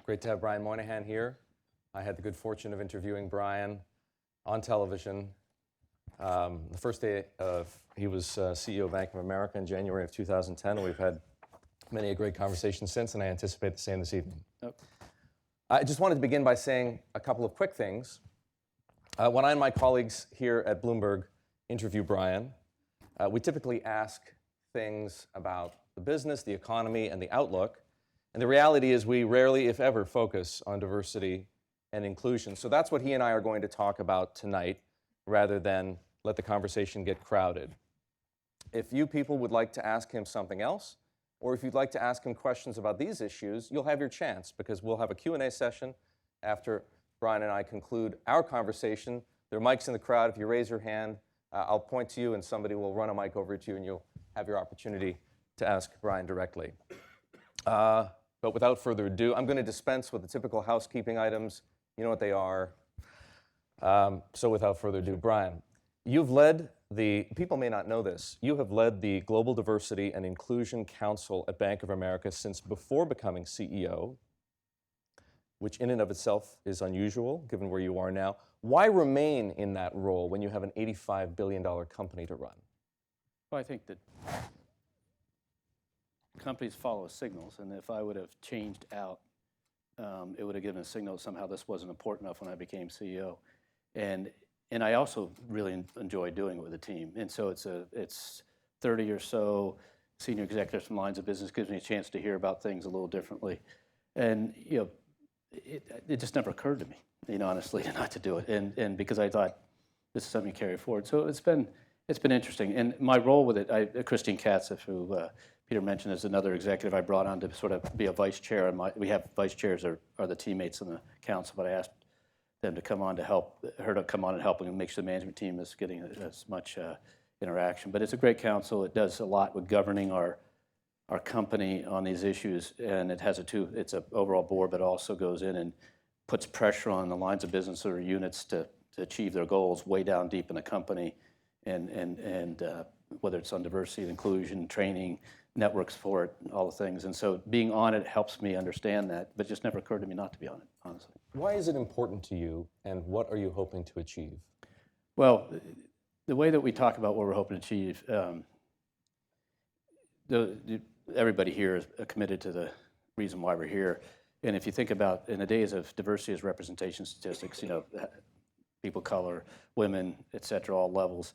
Great to have Brian Moynihan here. I had the good fortune of interviewing Brian on television. The first day he was CEO of Bank of America in January of 2010, and we've had many a great conversation since, and I anticipate the same this evening. Yep. I just wanted to begin by saying a couple of quick things. When I and my colleagues here at Bloomberg interview Brian, we typically ask things about the business, the economy, and the outlook. And the reality is we rarely, if ever, focus on diversity and inclusion. So that's what he and I are going to talk about tonight, rather than let the conversation get crowded. If you people would like to ask him something else, or if you'd like to ask him questions about these issues, you'll have your chance, because we'll have a Q&A session after Brian and I conclude our conversation. There are mics in the crowd. If you raise your hand, I'll point to you and somebody will run a mic over to you and you'll have your opportunity to ask Brian directly. But without further ado, I'm going to dispense with the typical housekeeping items. You know what they are. So without further ado, Brian, you've led people may not know this, you have led the Global Diversity and Inclusion Council at Bank of America since before becoming CEO, which in and of itself is unusual given where you are now. Why remain in that role when you have an $85 billion company to run? Well, I think that companies follow signals, and if I would have changed out, it would have given a signal that somehow this wasn't important enough when I became CEO. And I also really enjoy doing it with a team. And so it's 30 or so senior executives from lines of business, gives me a chance to hear about things a little differently. And it just never occurred to me, honestly, not to do it. And because I thought this is something to carry forward. So it's been interesting. And my role with it, Christine Katz, who Peter mentioned, is another executive I brought on to sort of be a vice chair. And we have vice chairs are the teammates in the council, but I asked them to come on to help, her to come on and help and make sure the management team is getting as much interaction. But it's a great council. It does a lot with governing our company on these issues, and it has it's an overall board, but also goes in and puts pressure on the lines of business or units to achieve their goals way down deep in the company, and whether it's on diversity and inclusion, training, network support, all the things. And so being on it helps me understand that, but it just never occurred to me not to be on it, honestly. Why is it important to you, and what are you hoping to achieve? Well, the way that we talk about what we're hoping to achieve, everybody here is committed to the reason why we're here. And if you think about in the days of diversity as representation statistics, people of color, women, et cetera, all levels,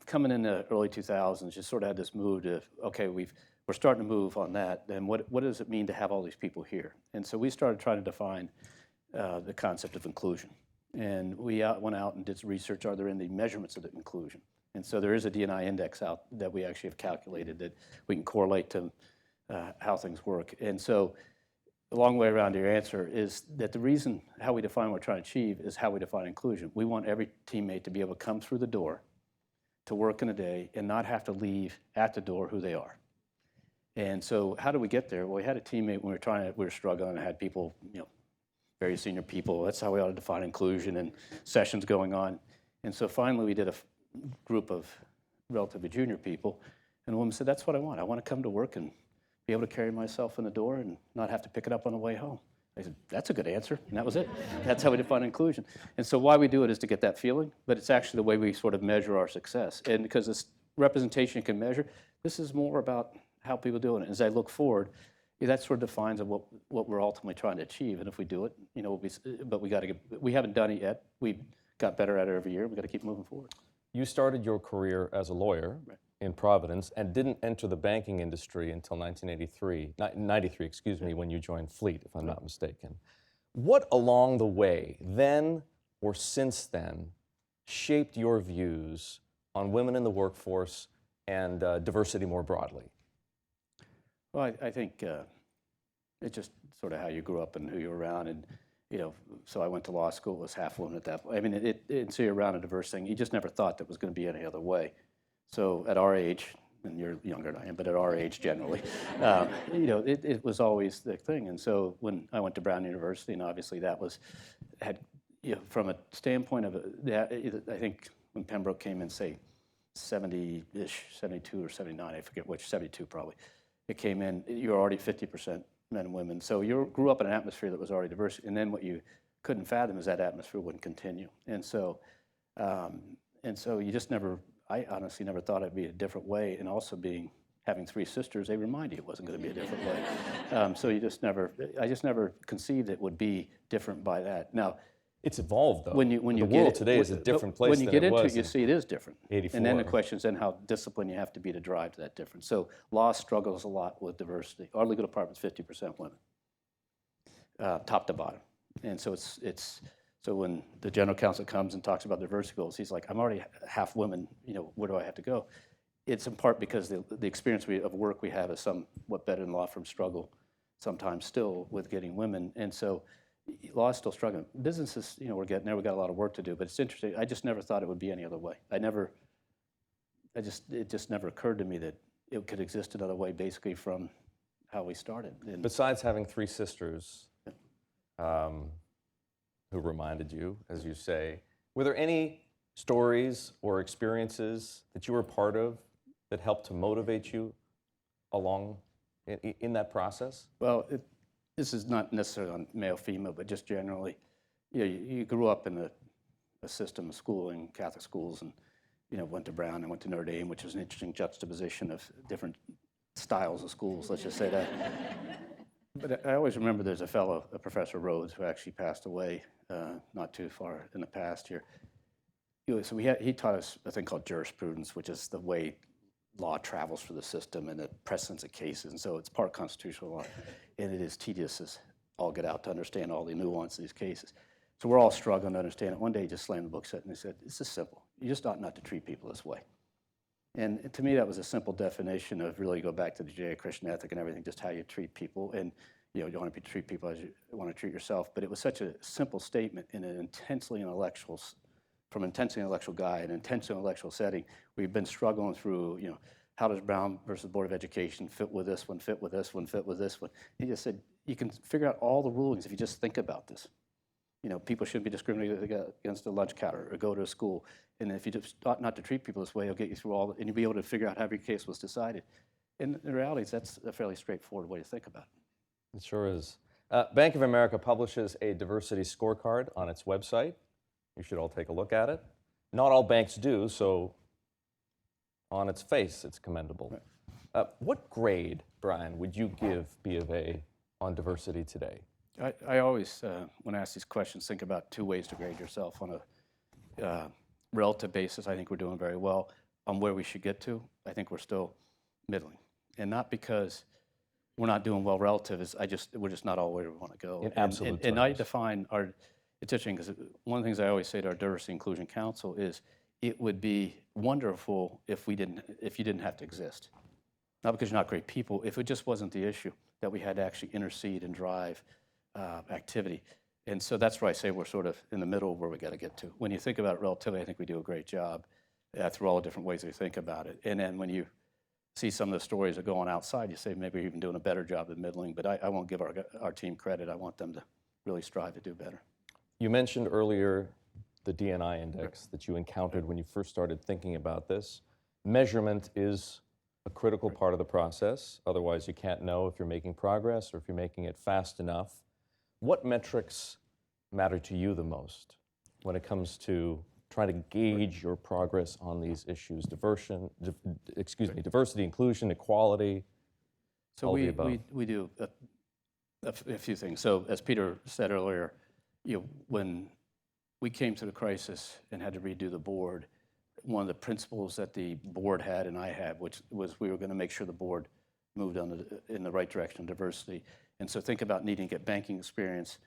coming in the early 2000s, you sort of had this move to, okay, we're starting to move on that, then what does it mean to have all these people here? And so we started trying to define the concept of inclusion. And we went out and did some research, are there any measurements of the inclusion? And so there is a D&I index out that we actually have calculated that we can correlate to how things work. And so the long way around your answer is that the reason how we define what we're trying to achieve is how we define inclusion. We want every teammate to be able to come through the door to work in a day and not have to leave at the door who they are. And so how do we get there? Well, we had a teammate when we were struggling, and had people, very senior people. That's how we ought to define inclusion, and sessions going on. And so finally we did a group of relatively junior people, and the woman said, that's what I want. I want to come to work and be able to carry myself in the door and not have to pick it up on the way home. I said, that's a good answer, and that was it. That's how we define inclusion. And so why we do it is to get that feeling, but it's actually the way we sort of measure our success. And because this representation you can measure, this is more about how people do it. As I look forward, that sort of defines what we're ultimately trying to achieve. And if we do it, but we haven't done it yet. We've got better at it every year. We've got to keep moving forward. You started your career as a lawyer in Providence and didn't enter the banking industry until 1993, excuse me, when you joined Fleet, if I'm not mistaken. What along the way, then or since then, shaped your views on women in the workforce and diversity more broadly? Well, I think it's just sort of how you grew up and who you're around. And, so I went to law school, was half woman at that point. I mean, so you're around a diverse thing. You just never thought that was going to be any other way. So at our age, and you're younger than I am, but at our age generally, it was always the thing. And so when I went to Brown University, and obviously that had from a standpoint of I think when Pembroke came in, say 70-ish, 72 or 79, I forget which, 72 probably. It came in, you're already 50% men and women. So you grew up in an atmosphere that was already diverse, and then what you couldn't fathom is that atmosphere wouldn't continue. And so you just never, I honestly never thought it'd be a different way. And also having three sisters, they remind you it wasn't going to be a different way. So I just never conceived it would be different by that. Now, it's evolved, though. When you the world today is a different place than it was. When you get into it, you see it is different. 84. And then the question is then how disciplined you have to be to drive to that difference. So law struggles a lot with diversity. Our legal department's 50% women, top to bottom. And so so when the general counsel comes and talks about diversity goals, he's like, I'm already half women, where do I have to go? It's in part because the experience of work we have is somewhat better than law firms struggle sometimes still with getting women. And so law is still struggling. Businesses, we're getting there. We've got a lot of work to do, but it's interesting. I just never thought it would be any other way. It just never occurred to me that it could exist another way, basically from how we started. And besides having three sisters who reminded you, as you say, were there any stories or experiences that you were part of that helped to motivate you along in that process? Well, this is not necessarily on male, female, but just generally, you grew up in a system of schooling, Catholic schools, and went to Brown and went to Notre Dame, which was an interesting juxtaposition of different styles of schools, let's just say that. But I always remember there's a fellow, a Professor Rhodes, who actually passed away not too far in the past here. So he taught us a thing called jurisprudence, which is the way law travels through the system and the precedence of cases. And so it's part constitutional law, and it is tedious as all get out to understand all the nuance of these cases. So we're all struggling to understand it. One day he just slammed the book shut and he said, this is simple. You just ought not to treat people this way. And to me, that was a simple definition of really go back to the Judeo-Christian ethic and everything, just how you treat people. And you want to treat people as you want to treat yourself. But it was such a simple statement in an intensely intellectual guy, an intensely intellectual setting. We've been struggling through, how does Brown versus Board of Education fit with this one, fit with this one, fit with this one? He just said, you can figure out all the rulings if you just think about this. People shouldn't be discriminated against the lunch counter or go to a school. And if you just ought not to treat people this way, it'll get you through and you'll be able to figure out how every case was decided. And in reality, that's a fairly straightforward way to think about it. It sure is. Bank of America publishes a diversity scorecard on its website. You should all take a look at it. Not all banks do, so on its face, it's commendable. Right. What grade, Brian, would you give B of A on diversity today? I always, when I ask these questions, think about two ways to grade yourself. On a relative basis, I think we're doing very well. On where we should get to, I think we're still middling. And not because we're not doing well relative, we're just not all where we want to go. In absolute terms. And I define it's interesting because one of the things I always say to our Diversity Inclusion Council is it would be wonderful if you didn't have to exist. Not because you're not great people, if it just wasn't the issue that we had to actually intercede and drive activity. And so that's where I say we're sort of in the middle where we got to get to. When you think about it relatively, I think we do a great job through all the different ways we think about it. And then when you see some of the stories that go on outside, you say maybe we're even doing a better job than middling, but I won't give our team credit. I want them to really strive to do better. You mentioned earlier the D&I index that you encountered when you first started thinking about this. Measurement is a critical part of the process. Otherwise, you can't know if you're making progress or if you're making it fast enough. What metrics matter to you the most when it comes to trying to gauge your progress on these issues? Diversity, inclusion, equality, all the above. We do a few things. So as Peter said earlier, when we came to the crisis and had to redo the board, one of the principles that the board had and I had, which was we were going to make sure the board moved in the right direction of diversity. And so think about needing to get banking experience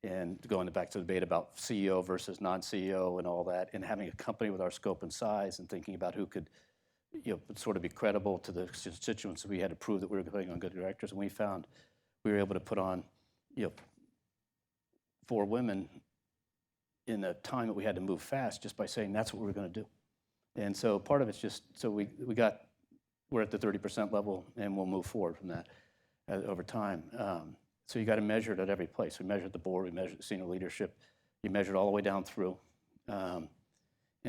and going back to the debate about CEO versus non-CEO and all that, and having a company with our scope and size and thinking about who could sort of be credible to the constituents. We had to prove that we were going on good directors, and we found we were able to put on 4 women in a time that we had to move fast just by saying that's what we were going to do. And so part of it's just, so we're at the 30% level and we'll move forward from that over time. So you got to measure it at every place. We measured the board, we measured the senior leadership, you measure it all the way down through. And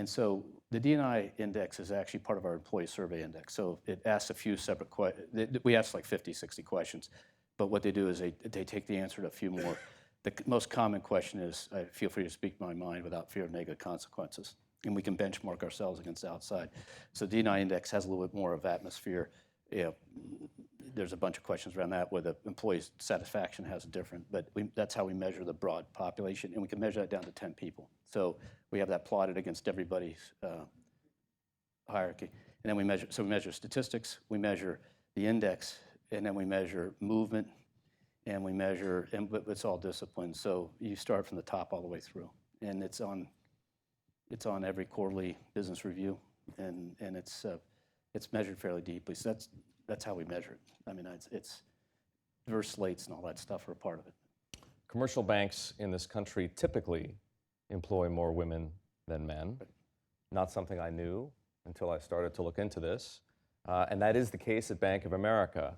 so the D&I index is actually part of our employee survey index. So it asks a few separate questions. We asked like 50, 60 questions. But what they do is they take the answer to a few more. The most common question is, feel free to speak my mind without fear of negative consequences. And we can benchmark ourselves against the outside. So D9 index has a little bit more of atmosphere. There's a bunch of questions around that where the employee's satisfaction has a different, but that's how we measure the broad population, and we can measure that down to 10 people. So we have that plotted against everybody's hierarchy. And then we measure statistics, we measure the index, and then we measure movement, and we measure, but it's all discipline. So you start from the top all the way through, and it's on every quarterly business review, and it's measured fairly deeply. So that's how we measure it. I mean, it's diverse slates and all that stuff are a part of it. Commercial banks in this country typically employ more women than men. Not something I knew until I started to look into this. And that is the case at Bank of America.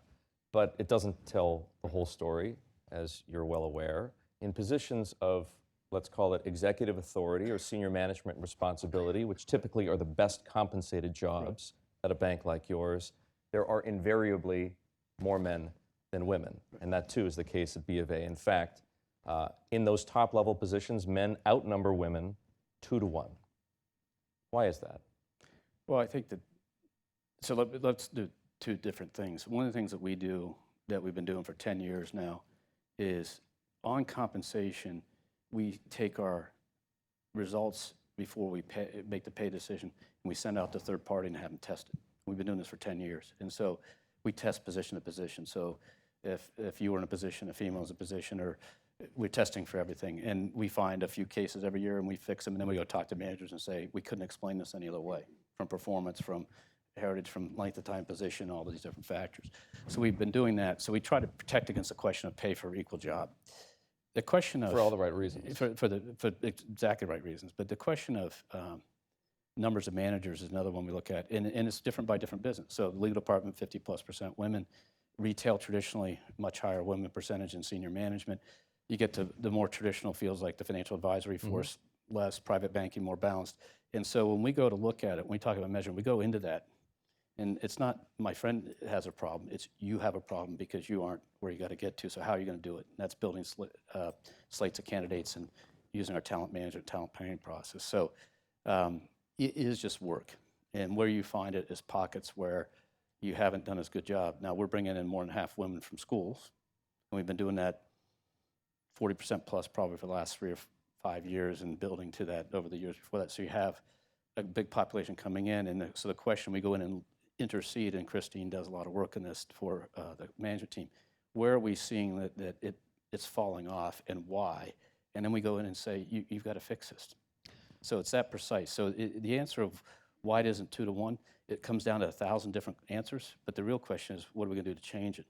But it doesn't tell the whole story, as you're well aware. In positions of, let's call it executive authority or senior management responsibility, which typically are the best compensated jobs at a bank like yours, there are invariably more men than women. And that too is the case at B of A. In fact, in those top level positions, men outnumber women 2 to 1. Why is that? Well, I think that, so let's do two different things. One of the things that we do, that we've been doing for 10 years now, is on compensation, we take our results before we make the pay decision, and we send out to third party and have them tested. We've been doing this for 10 years. And so we test position to position. So if you were in a position, a female is a position, or we're testing for everything. And we find a few cases every year and we fix them. And then we go talk to managers and say, we couldn't explain this any other way, from performance, from heritage, from length of time, position, all these different factors. So we've been doing that. So we try to protect against the question of pay for equal job. The question of— For all the right reasons. For exactly right reasons. But the question of numbers of managers is another one we look at. And it's different by different business. So the legal department, 50+% women. Retail, traditionally, much higher women percentage in senior management. You get to the more traditional fields like the financial advisory force, less, private banking, more balanced. And so when we go to look at it, when we talk about measurement, we go into that. And it's not my friend has a problem, it's you have a problem because you aren't where you got to get to. So how are you going to do it? And that's building slates of candidates and using our talent management, talent planning process. So it is just work. And where you find it is pockets where you haven't done as good job. Now we're bringing in more than half women from schools. And we've been doing that 40% plus probably for the last 3 or 5 years and building to that over the years before that. So you have a big population coming in. And so the question, we go in and intercede, and Christine does a lot of work in this for the management team. Where are we seeing that it's falling off and why? And then we go in and say, you've got to fix this. So it's that precise. So the answer of why it isn't 2 to 1, it comes down to 1,000 different answers. But the real question is, what are we going to do to change it?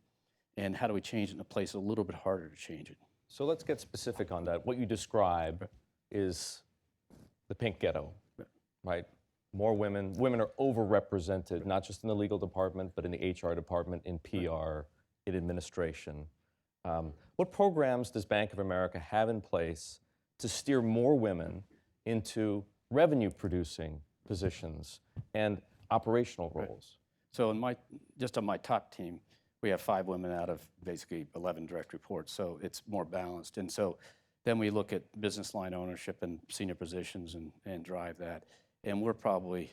And how do we change it in a place a little bit harder to change it? So let's get specific on that. What you describe is the Pink Ghetto, right? More women. Women are overrepresented, not just in the legal department, but in the HR department, in PR, in administration. What programs does Bank of America have in place to steer more women into revenue-producing positions and operational roles? So just on my top team, we have 5 women out of basically 11 direct reports, so it's more balanced. And so then we look at business line ownership and senior positions and drive that. And we're probably,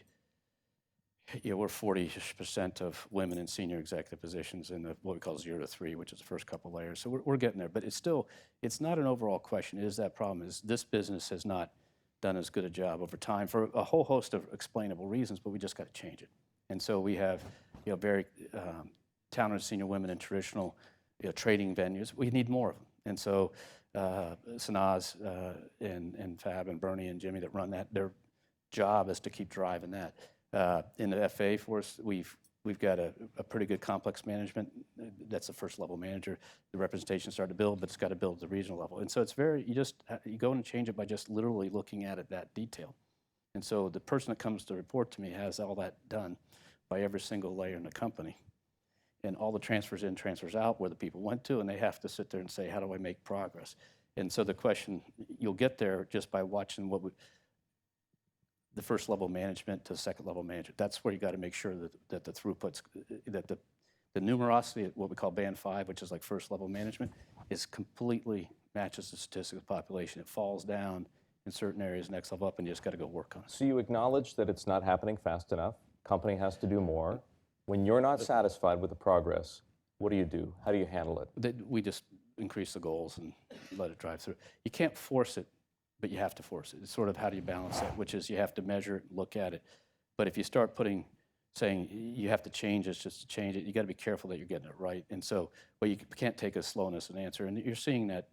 we're 40% of women in senior executive positions in what we call 0 to 3, which is the first couple layers. So we're getting there, but it's not an overall question. It is that problem is this business has not done as good a job over time for a whole host of explainable reasons, but we just got to change it. And so we have, very talented senior women in traditional trading venues. We need more of them. And so Sanaz and Fab and Bernie and Jimmy that run that, their job is to keep driving that. In the FA force, we've got a pretty good complex management. That's the first level manager. The representation started to build, but it's got to build at the regional level. And so it's you go in and change it by just literally looking at it that detail. And so the person that comes to report to me has all that done by every single layer in the company. And all the transfers in, transfers out, where the people went to, and they have to sit there and say, how do I make progress? And so the question, you'll get there just by watching the first level management to second level management. That's where you got to make sure that the throughputs, that the the numerosity at what we call band 5, which is like first level management, is completely matches the statistical population. It falls down in certain areas, next level up, and you just got to go work on it. So you acknowledge that it's not happening fast enough. Company has to do more. When you're not satisfied with the progress, what do you do? How do you handle it? We just increase the goals and let it drive through. You can't force it, but you have to force it. It's sort of how do you balance that, which is you have to measure it, look at it. But if you start saying you have to change this just to change it, you got to be careful that you're getting it right. And so, well, you can't take a slowness and answer. And you're seeing that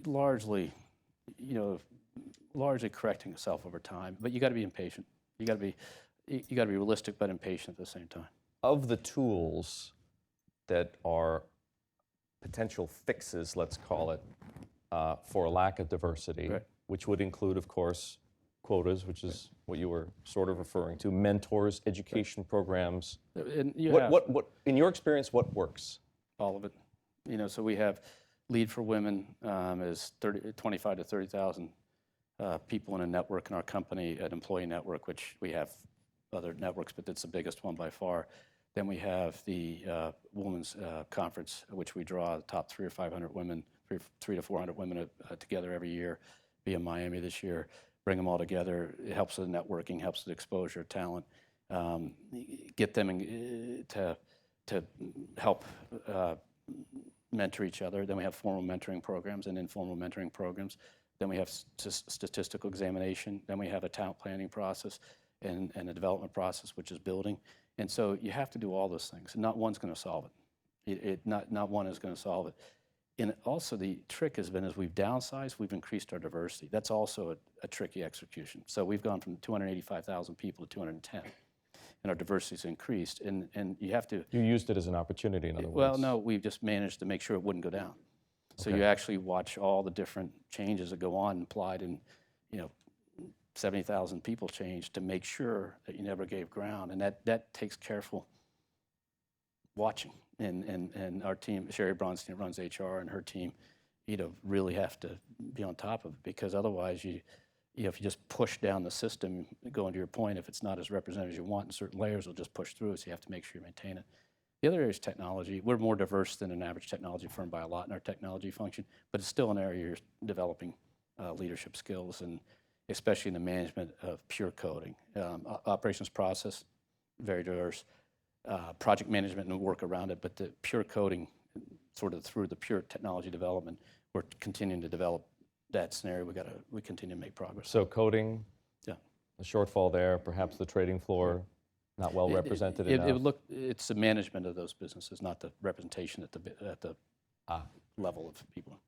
largely, largely correcting itself over time. But you got to be impatient. You got to be realistic but impatient at the same time. Of the tools that are potential fixes, let's call it, for a lack of diversity, right, which would include, of course, quotas, which is what you were sort of referring to, mentors, education programs. And what, in your experience, what works? All of it. So we have Lead for Women is 25 to 30,000 people in a network in our company, an employee network, which we have other networks, but that's the biggest one by far. Then we have the Women's Conference, which we draw the top 300 or 500 women, 300 to 400 women together every year. Be in Miami this year. Bring them all together. It helps with networking, helps with exposure, talent. Get them to help mentor each other. Then we have formal mentoring programs and informal mentoring programs. Then we have statistical examination. Then we have a talent planning process and a development process, which is building. And so you have to do all those things. Not one's going to solve it. Not one is going to solve it. And also the trick has been as we've downsized, we've increased our diversity. That's also a tricky execution. So we've gone from 285,000 people to 210, and our diversity's increased. And you have to. You used it as an opportunity, in other words. Well, no, we've just managed to make sure it wouldn't go down. So you actually watch all the different changes that go on applied in, 70,000 people change to make sure that you never gave ground. And that takes careful watching. And our team, Sherry Bronstein runs HR, and her team, really have to be on top of it, because otherwise if you just push down the system, going to your point, if it's not as representative as you want in certain layers, it'll just push through. So you have to make sure you maintain it. The other area is technology. We're more diverse than an average technology firm by a lot in our technology function, but it's still an area you're developing leadership skills, and especially in the management of pure coding. Operations process, very diverse. Project management and work around it, but the pure coding, sort of through the pure technology development, we're continuing to develop that scenario. We continue to make progress. So coding, yeah, the shortfall there, perhaps the trading floor, not well represented enough. It's the management of those businesses, not the representation at the level of people.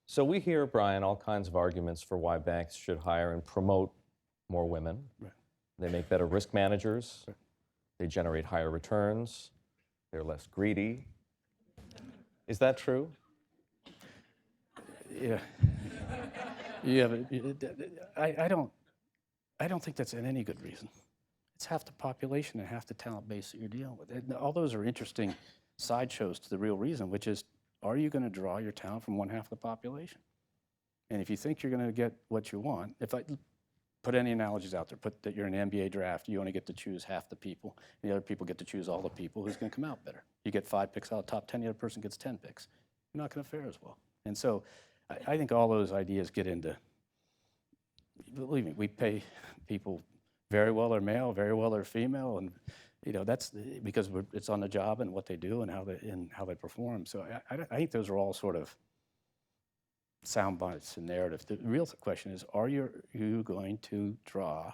So we hear, Brian, all kinds of arguments for why banks should hire and promote more women. Right. They make better risk managers. Right. They generate higher returns. They're less greedy. Is that true? Yeah. I don't think that's any good reason. It's half the population and half the talent base that you're dealing with. And all those are interesting sideshows to the real reason, which is, are you going to draw your talent from one half of the population? And if you think you're going to get what you want, if I put any analogies out there, put that you're in an NBA draft, you only get to choose half the people, and the other people get to choose all the people, who's going to come out better? You get 5 picks out of the top 10, the other person gets 10 picks. You're not going to fare as well. And so I think all those ideas get into, believe me, we pay people very well they're male, very well they're female, and that's because it's on the job and what they do and how they perform. So I think those are all sort of sound bites and narrative. The real question is, are you going to draw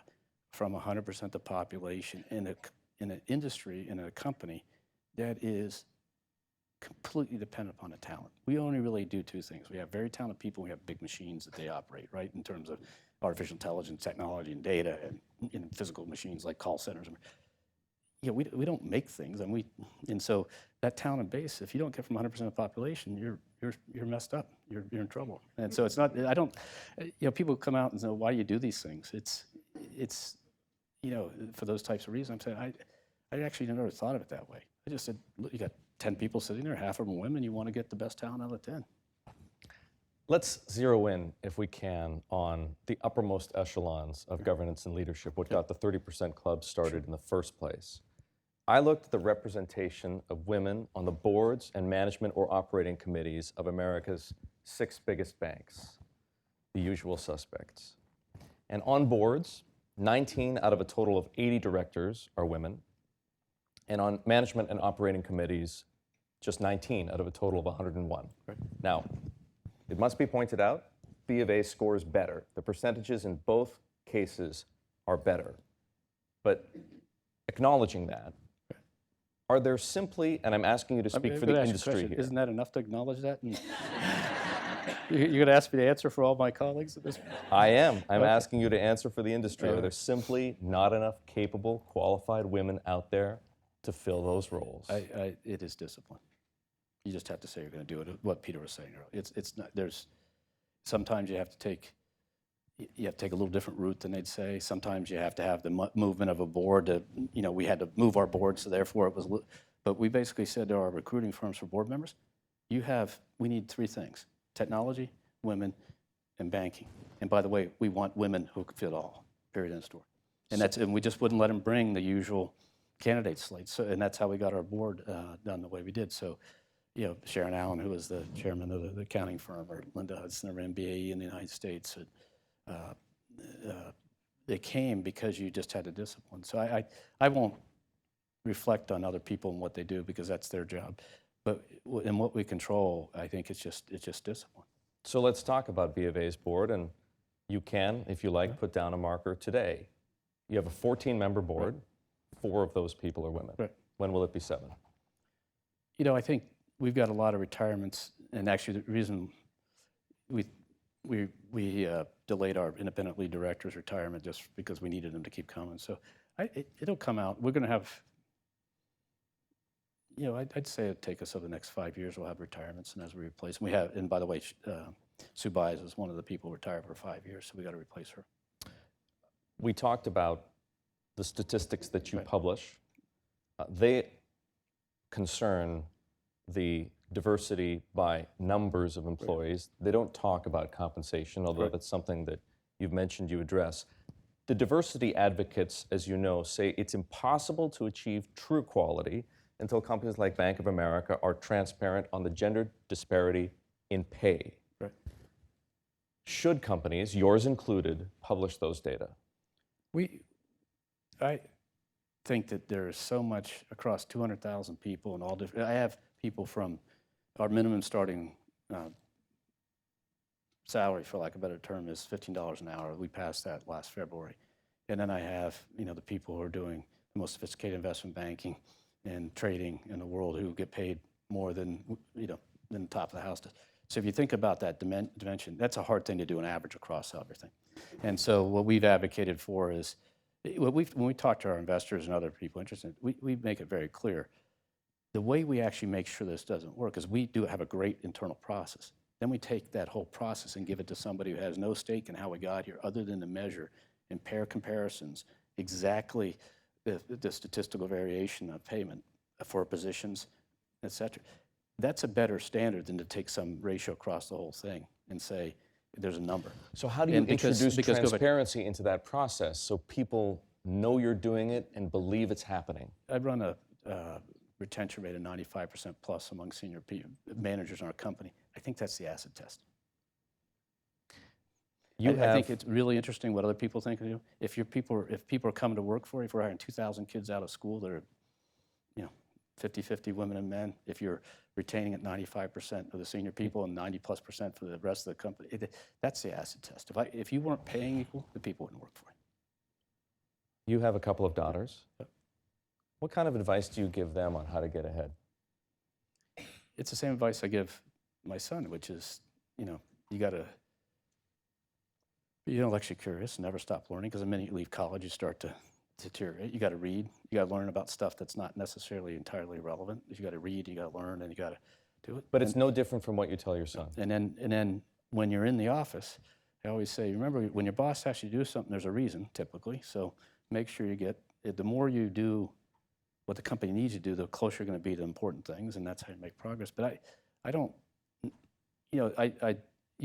from 100% of the population in an industry, in a company that is completely dependent upon the talent? We only really do 2 things. We have very talented people, we have big machines that they operate, right, in terms of artificial intelligence, technology, and data, and physical machines like call centers. We don't make things, and so that talent base, if you don't get from 100% of the population, you're messed up. You're in trouble. And so it's not. I don't. People come out and say, "Why do you do these things?" It's for those types of reasons. I'm saying I actually never thought of it that way. I just said, look, you got 10 people sitting there, half of them women. You want to get the best talent out of the 10. Let's zero in, if we can, on the uppermost echelons of governance and leadership, what got the 30% Club started in the first place. I looked at the representation of women on the boards and management or operating committees of America's 6 biggest banks, the usual suspects. And on boards, 19 out of a total of 80 directors are women. And on management and operating committees, just 19 out of a total of 101. Right. Now, it must be pointed out, B of A scores better. The percentages in both cases are better. But acknowledging that, are there simply, and I'm asking you to speak for the industry here. Isn't that enough to acknowledge that? You're going to ask me to answer for all my colleagues at this point? I am. I'm asking you to answer for the industry. Are there simply not enough capable, qualified women out there to fill those roles? It is discipline. You just have to say you're going to do it. What Peter was saying earlier. It's not. There's sometimes you have to take a little different route than they'd say. Sometimes you have to have the movement of a board. We had to move our board, so therefore it was. But we basically said to our recruiting firms for board members, we need 3 things: technology, women, and banking. And by the way, we want women who can fit all. Period. End of story. And we just wouldn't let them bring the usual candidate slate. So, and that's how we got our board done the way we did. So, Sharon Allen, who was the chairman of the accounting firm, or Linda Hudson, her MBA in the United States, they came because you just had a discipline. So I won't reflect on other people and what they do because that's their job. But in what we control, I think it's just discipline. So let's talk about B of A's board, and you can, if you like, put down a marker today. You have a 14-member board. Right. 4 of those people are women. Right. When will it be 7? I think we've got a lot of retirements, and actually the reason we delayed our independent lead director's retirement just because we needed them to keep coming. So it'll come out. We're going to have, I'd say it'd take us over the next 5 years. We'll have retirements, and as we replace them, we have. And by the way, Sue Baez is one of the people who retired for 5 years, so we got to replace her. We talked about the statistics that you publish. They concern the diversity by numbers of employees. Right. They don't talk about compensation, although that's something that you've mentioned you address. The diversity advocates, as you know, say it's impossible to achieve true quality until companies like Bank of America are transparent on the gender disparity in pay. Right. Should companies, yours included, publish those data? I think that there is so much across 200,000 people and all different. I have people from our minimum starting salary, for lack of a better term, is $15 an hour. We passed that last February. And then I have, the people who are doing the most sophisticated investment banking and trading in the world who get paid more than the top of the house does. So if you think about that dimension, that's a hard thing to do an average across everything. And so what we've advocated for is, when we talk to our investors and other people interested, we make it very clear. The way we actually make sure this doesn't work is we do have a great internal process. Then we take that whole process and give it to somebody who has no stake in how we got here other than to measure and pair comparisons exactly the statistical variation of payment for positions, et cetera. That's a better standard than to take some ratio across the whole thing and say, there's a number. So how do you introduce transparency into that process so people know you're doing it and believe it's happening? I run a retention rate of 95% plus among senior managers in our company. I think that's the acid test. I think it's really interesting what other people think of you. If people are coming to work for you, if we're hiring 2,000 kids out of school that are 50-50 women and men, if you're retaining at 95% of the senior people and 90+% for the rest of the company, that's the acid test. If you weren't paying equal, the people wouldn't work for you. You have a couple of daughters. Yep. What kind of advice do you give them on how to get ahead? It's the same advice I give my son, which is, you got to be intellectually curious, never stop learning, because the minute you leave college, you start to deteriorate. You got to read. You got to learn about stuff that's not necessarily entirely relevant. You got to read, you got to learn, and you got to do it. But it's no different from what you tell your son. And then when you're in the office, I always say, remember, when your boss asks you to do something, there's a reason, typically. So make sure you get, the more you do what the company needs you to do, the closer you're going to be to important things, and that's how you make progress. But I don't, you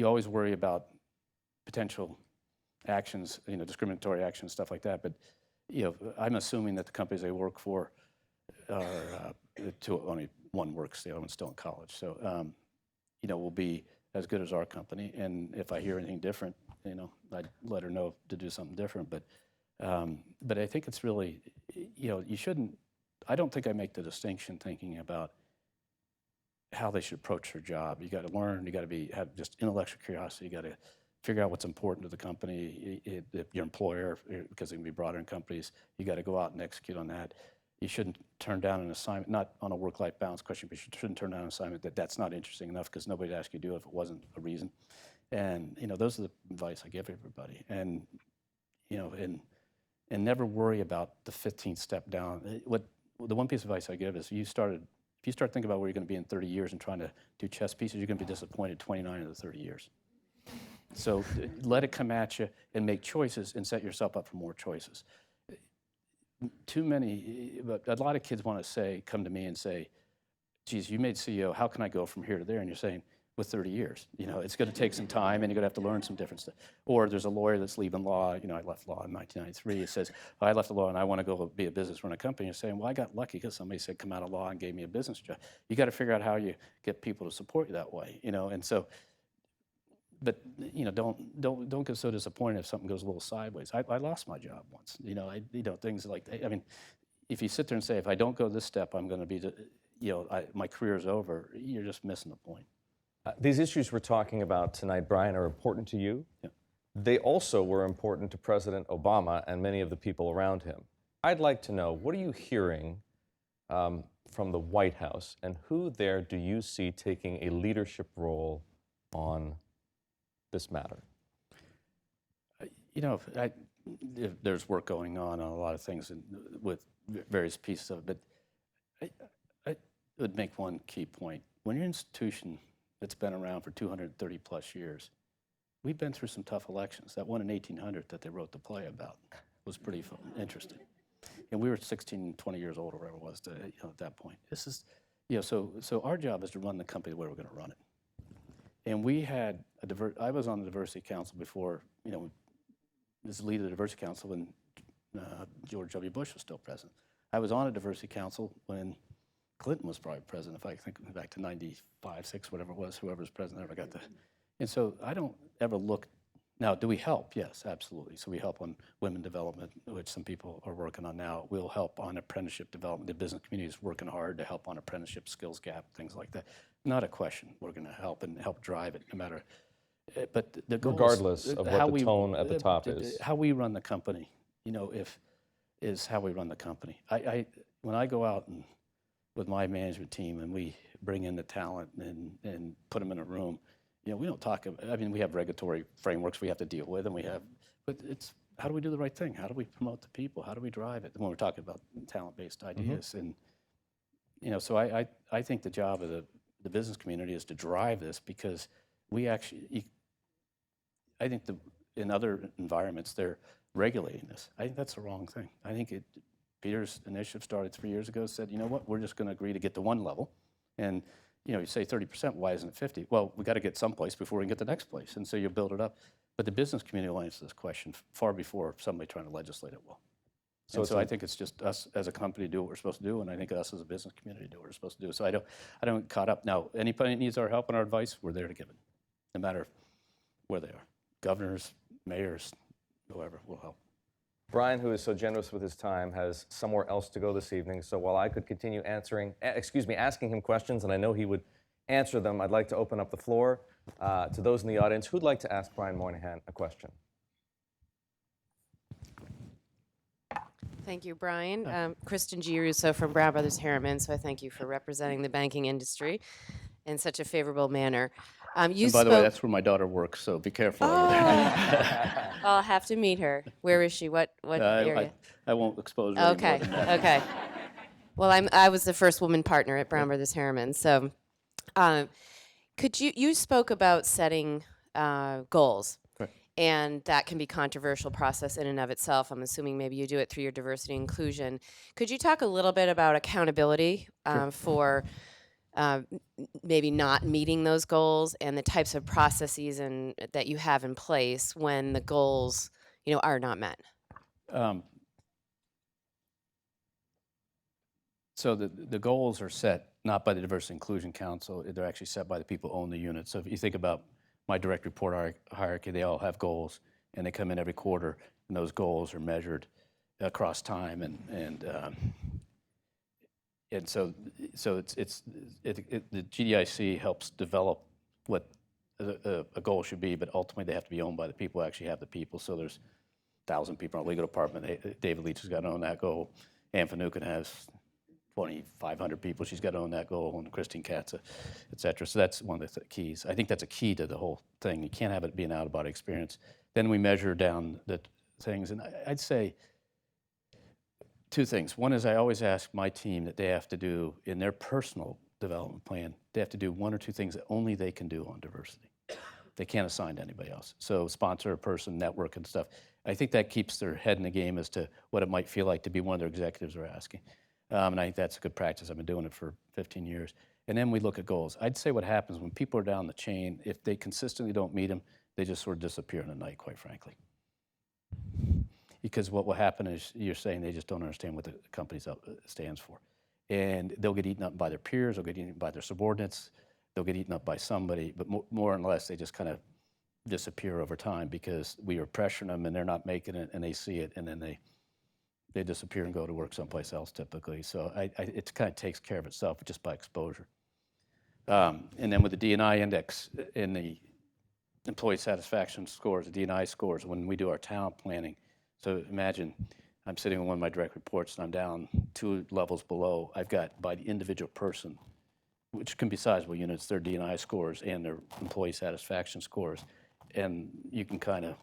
always worry about potential actions, discriminatory actions, stuff like that. But I'm assuming that the companies they work for only one works, the other one's still in college. So, we'll be as good as our company. And if I hear anything different, I'd let her know to do something different. But I think it's really, you shouldn't. I don't think I make the distinction thinking about how they should approach their job. You got to learn. You got to have just intellectual curiosity. You got to figure out what's important to the company, your employer, because they can be broader in companies. You got to go out and execute on that. You shouldn't turn down an assignment, not on a work-life balance question, but you shouldn't turn down an assignment that's not interesting enough because nobody would ask you to do it if it wasn't a reason. And those are the advice I give everybody. And and never worry about the 15th step down. The one piece of advice I give is if you start thinking about where you're going to be in 30 years and trying to do chess pieces, you're going to be disappointed 29 of the 30 years. So let it come at you and make choices and set yourself up for more choices. But a lot of kids want to come to me and say, geez, you made CEO, how can I go from here to there? And you're saying, with 30 years. It's going to take some time and you're going to have to learn some different stuff. Or there's a lawyer that's leaving law. I left law in 1993. It says, I left the law and I want to go be a business, run a company. You're saying, well, I got lucky because somebody said come out of law and gave me a business job. You got to figure out how you get people to support you that way, and so, but, don't get so disappointed if something goes a little sideways. I lost my job once, things like that. I mean, if you sit there and say, if I don't go this step, I'm going to be, my career's over, you're just missing the point. These issues we're talking about tonight, Brian, are important to you. Yeah. They also were important to President Obama and many of the people around him. I'd like to know, what are you hearing from the White House, and who there do you see taking a leadership role on this matter? There's work going on a lot of things with various pieces of it, but I would make one key point. When you're an institution that's been around for 230 plus years, we've been through some tough elections. That one in 1800 that they wrote the play about was pretty interesting. And we were 16, 20 years old or whatever it was at that point. This is, so our job is to run the company the way we're going to run it. And we had I was on the diversity council before, was the lead of the diversity council when George W. Bush was still president. I was on a diversity council when Clinton was probably president, if I think back to 95, 6, whatever it was, whoever was president ever got the. And so I don't ever look. Now, do we help? Yes, absolutely. So we help on women development, which some people are working on now. We'll help on apprenticeship development. The business community is working hard to help on apprenticeship skills gap, things like that. Not a question. We're going to help and help drive it, no matter. But the goal regardless of what the tone at the top is. How we run the company, is how we run the company. When I go out and with my management team and we bring in the talent and put them in a room, we don't talk about, we have regulatory frameworks we have to deal with, but it's how do we do the right thing? How do we promote the people? How do we drive it? When we're talking about talent-based ideas. Mm-hmm. And so I think the job of the business community is to drive this, because we actually, I think in other environments, they're regulating this. I think that's the wrong thing. I think Peter's initiative started 3 years ago, said, you know what, we're just going to agree to get to one level. And, you say 30%, why isn't it 50? Well, we got to get someplace before we can get the next place. And so you build it up. But the business community will answer this question far before somebody trying to legislate it will. So I think it's just us as a company do what we're supposed to do, and I think us as a business community do what we're supposed to do. So I don't get caught up. Now, anybody that needs our help and our advice, we're there to give it, no matter where they are. Governors, mayors, whoever will help. Brian, who is so generous with his time, has somewhere else to go this evening. So while I could continue asking him questions, and I know he would answer them, I'd like to open up the floor to those in the audience who'd like to ask Brian Moynihan a question. Thank you, Brian. Kristen G. Russo from Brown Brothers Harriman. So I thank you for representing the banking industry in such a favorable manner. And by the way, that's where my daughter works, so be careful over there. I'll have to meet her. Where is she? What area? I won't expose her. Okay, okay. Well, I was the first woman partner at Brown Brothers Harriman. So could you spoke about setting goals. Right. And that can be a controversial process in and of itself. I'm assuming maybe you do it through your diversity and inclusion. Could you talk a little bit about accountability for maybe not meeting those goals and the types of processes that you have in place when the goals, are not met? So the goals are set not by the Diversity Inclusion Council, they're actually set by the people who own the unit. So if you think about my direct report hierarchy, they all have goals, and they come in every quarter, and those goals are measured across time, and so the GDIC helps develop what a goal should be, but ultimately they have to be owned by the people who actually have the people. So there's 1,000 people in our legal department. David Leach has got to own that goal. Ann Finucane has 2,500 people. She's got to own that goal, and Christine Katz, et cetera. So that's one of the keys. I think that's a key to the whole thing. You can't have it be an out-of-body experience. Then we measure down the things, and I'd say two things. One is I always ask my team that they have to do in their personal development plan, they have to do one or two things that only they can do on diversity. They can't assign to anybody else. So sponsor a person, network and stuff. I think that keeps their head in the game as to what it might feel like to be one of their executives are asking. And I think that's a good practice. I've been doing it for 15 years. And then we look at goals. I'd say what happens when people are down the chain, if they consistently don't meet them, they just sort of disappear in the night, quite frankly. Because what will happen is you're saying they just don't understand what the company stands for. And they'll get eaten up by their peers, they'll get eaten up by their subordinates, they'll get eaten up by somebody, but more and less they just kind of disappear over time because we are pressuring them and they're not making it and they see it and then they disappear and go to work someplace else typically. So it kind of takes care of itself just by exposure. And then with the D&I index in the employee satisfaction scores, the D&I scores, when we do our talent planning, so imagine I'm sitting on one of my direct reports and I'm down 2 levels below. I've got by the individual person, which can be sizable units, their D&I scores and their employee satisfaction scores. And you can kind of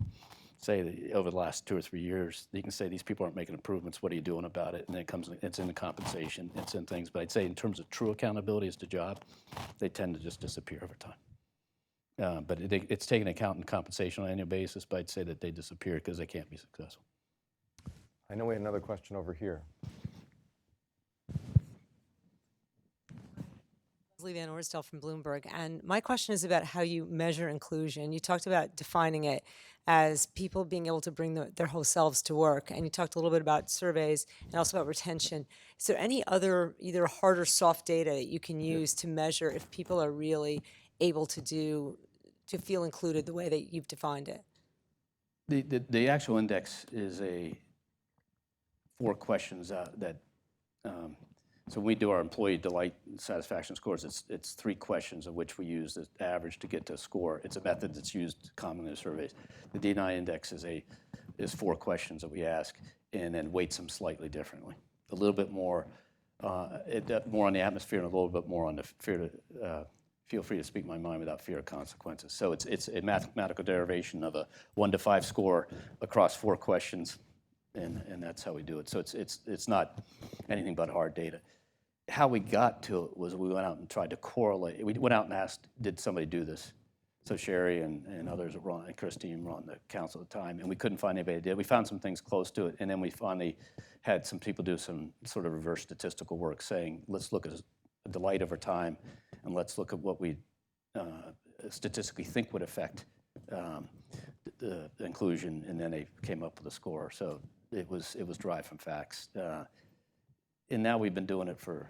say that over the last 2 or 3 years, you can say these people aren't making improvements, what are you doing about it? And then it's in the compensation, it's in things. But I'd say in terms of true accountability as the job, they tend to just disappear over time. But it's taken account in compensation on an annual basis, but I'd say that they disappear because they can't be successful. I know we had another question over here. Van Orsdale from Bloomberg, and my question is about how you measure inclusion. You talked about defining it as people being able to bring their whole selves to work, and you talked a little bit about surveys and also about retention. Is there any other either hard or soft data that you can use to measure if people are really able to feel included the way that you've defined it? The actual index is 4 questions so when we do our employee delight and satisfaction scores, it's 3 questions of which we use the average to get to a score. It's a method that's used commonly in surveys. The D&I index is 4 questions that we ask and then weights them slightly differently. A little bit more, more on the atmosphere and a little bit more on the fear to, feel free to speak my mind without fear of consequences. So it's a mathematical derivation of a 1 to 5 score across 4 questions. And that's how we do it. So it's not anything but hard data. How we got to it was we went out and tried to correlate. We went out and asked, did somebody do this? So Sherry and others and Christine were on the council at the time, and we couldn't find anybody that did. We found some things close to it, and then we finally had some people do some sort of reverse statistical work saying, let's look at a delight over time, and let's look at what we statistically think would affect the inclusion, and then they came up with a score. So it was derived from facts. And now we've been doing it for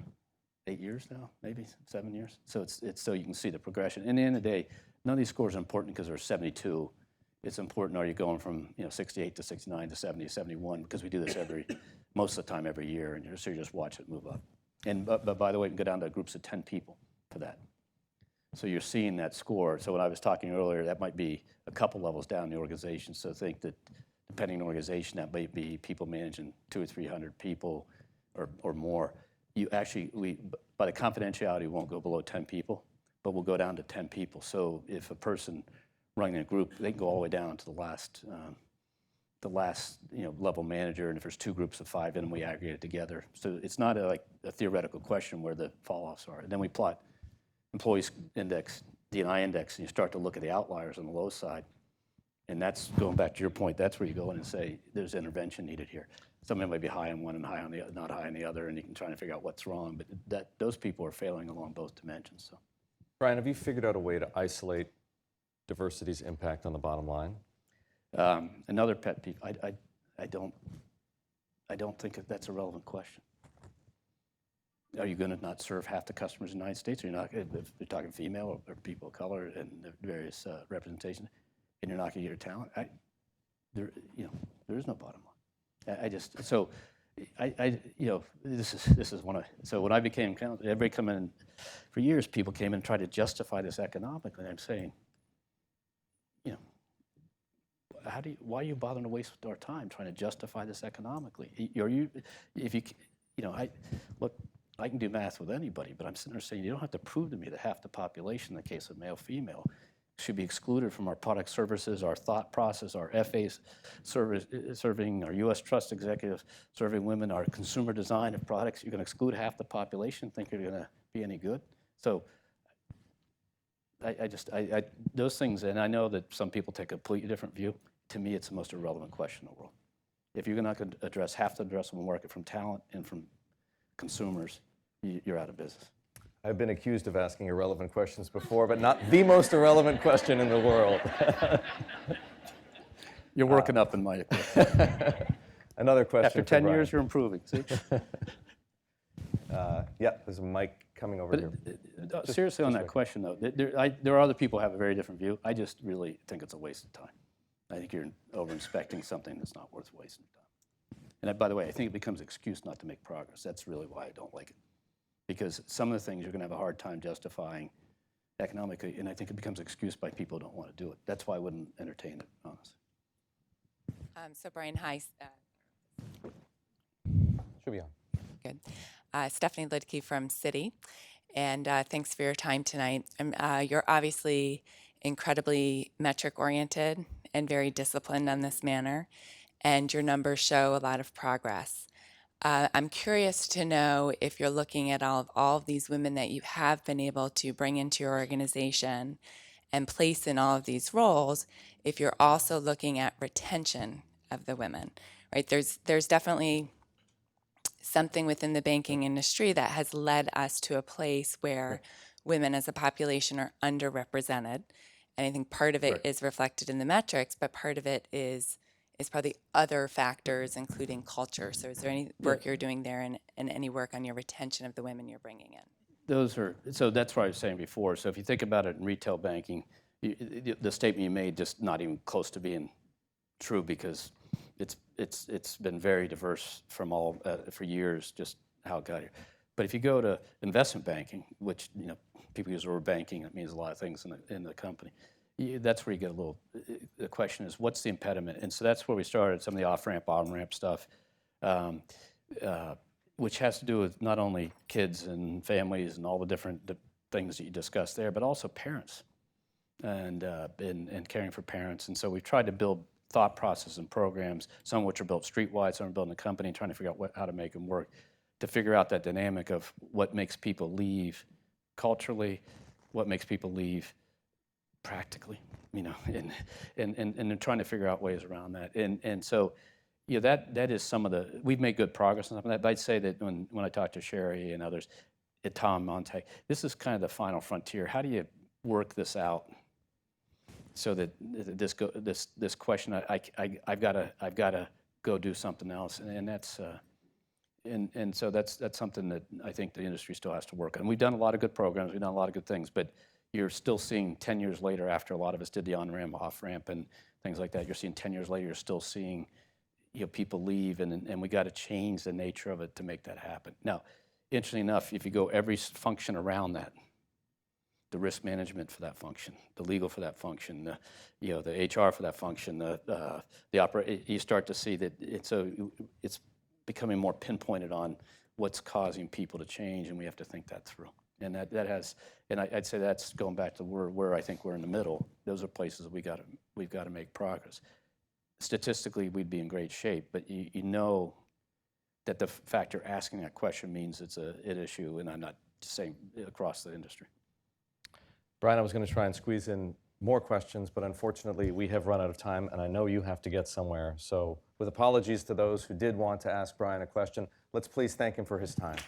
8 years now, maybe 7 years. So it's so you can see the progression. And at the end of the day, none of these scores are important because there's 72. It's important, are you going from 68 to 69 to 70 to 71, because we do this most of the time every year, and so you just watch it move up. And but by the way, we can go down to groups of 10 people for that. So you're seeing that score. So when I was talking earlier, that might be a couple levels down in the organization. So think that depending on the organization, that might be people managing 200 or 300 people or more. By the confidentiality, we won't go below 10 people, but we'll go down to 10 people. So if a person running a group, they can go all the way down to the last level manager, and if there's 2 groups of 5 in them, we aggregate it together. So it's not like a theoretical question where the fall-offs are. And then we plot employees index, D&I index, and you start to look at the outliers on the low side. And that's, going back to your point, that's where you go in and say, there's intervention needed here. Somebody might be high on one and high on the other, not high on the other, and you can try to figure out what's wrong, but those people are failing along both dimensions. So, Brian, have you figured out a way to isolate diversity's impact on the bottom line? Another pet peeve, I don't think that's a relevant question. Are you going to not serve half the customers in the United States? Or you're not, if you're talking female or people of color and the various representation, and you're not going to get your talent? There is no bottom line. This is one of, so when I became counsel, everybody come in, for years people came in and tried to justify this economically, and I'm saying, why are you bothering to waste our time trying to justify this economically? Look, I can do math with anybody, but I'm sitting there saying you don't have to prove to me that half the population, in the case of male, female, should be excluded from our product services, our thought process, our FAs serving, our U.S. trust executives serving women, our consumer design of products. You're going to exclude half the population, think you're going to be any good? So those things, and I know that some people take a completely different view. To me, it's the most irrelevant question in the world. If you're not going to address half the addressable market from talent and from consumers, you're out of business. I've been accused of asking irrelevant questions before, but not the most irrelevant question in the world. You're working up in my opinion. Another question. After 10 years, you're improving. See? Yeah, there's a mic coming over here. Seriously, on that question, though, there are other people who have a very different view. I just really think it's a waste of time. I think you're over-inspecting something that's not worth wasting time. And by the way, I think it becomes an excuse not to make progress. That's really why I don't like it. Because some of the things you're going to have a hard time justifying economically, and I think it becomes an excuse by people who don't want to do it. That's why I wouldn't entertain it, honestly. So Brian, hi. Should be on. Good. Stephanie Lidke from Citi, and thanks for your time tonight. You're obviously incredibly metric-oriented and very disciplined on this manner, and your numbers show a lot of progress. I'm curious to know if you're looking at all of these women that you have been able to bring into your organization and place in all of these roles, if you're also looking at retention of the women, right? There's definitely something within the banking industry that has led us to a place where women as a population are underrepresented. And I think part of it is reflected in the metrics, but part of it is probably other factors, including culture. So is there any work you're doing there and any work on your retention of the women you're bringing in? So that's what I was saying before. So if you think about it in retail banking, the statement you made just not even close to being true, because it's been very diverse from all for years, just how it got here. But if you go to investment banking, which people use the word banking, it means a lot of things in the company. That's where you get a little. The question is, what's the impediment? And so that's where we started some of the off-ramp, on-ramp stuff, which has to do with not only kids and families and all the different things that you discussed there, but also parents and caring for parents. And so we've tried to build thought processes and programs, some of which are built streetwide, some are built in the company, trying to figure out how to make them work, to figure out that dynamic of what makes people leave culturally, what makes people leave practically, and then trying to figure out ways around that. And so, that is some of the, we've made good progress on some of that, but I'd say that when I talk to Sherry and others, Tom Montag, this is kind of the final frontier. How do you work this out so that this question, I've got to go do something else, and that's and so that's something that I think the industry still has to work on. We've done a lot of good programs, we've done a lot of good things, but you're still seeing 10 years later, after a lot of us did the on-ramp, off-ramp, and things like that, you're seeing 10 years later, you're still seeing people leave, and we got to change the nature of it to make that happen. Now, interestingly enough, if you go every function around that, the risk management for that function, the legal for that function, the HR for that function, you start to see that it's becoming more pinpointed on what's causing people to change, and we have to think that through. And that has, and I'd say that's going back to where I think we're in the middle. Those are places we've got to make progress. Statistically, we'd be in great shape, but you know that the fact you're asking that question means it's an issue, and I'm not saying across the industry. Brian, I was going to try and squeeze in more questions, but unfortunately we have run out of time, and I know you have to get somewhere. So with apologies to those who did want to ask Brian a question, let's please thank him for his time.